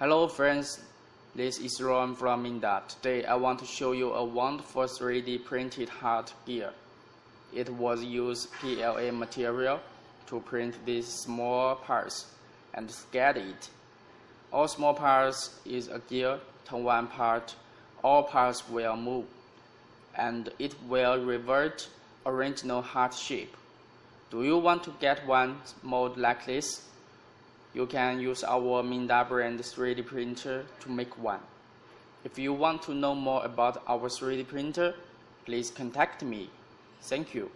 Hello friends, this is Ron from MINGDA. Today I want to show you a wonderful 3D printed heart gear. It was used PLA material to print these small parts and scan it. All small parts is a gear, turn one part, all parts will move, and it will revert original heart shape. Do you want to get one mold like this? You can use our MINGDA brand 3D printer to make one. If you want to know more about our 3D printer, please contact me. Thank you.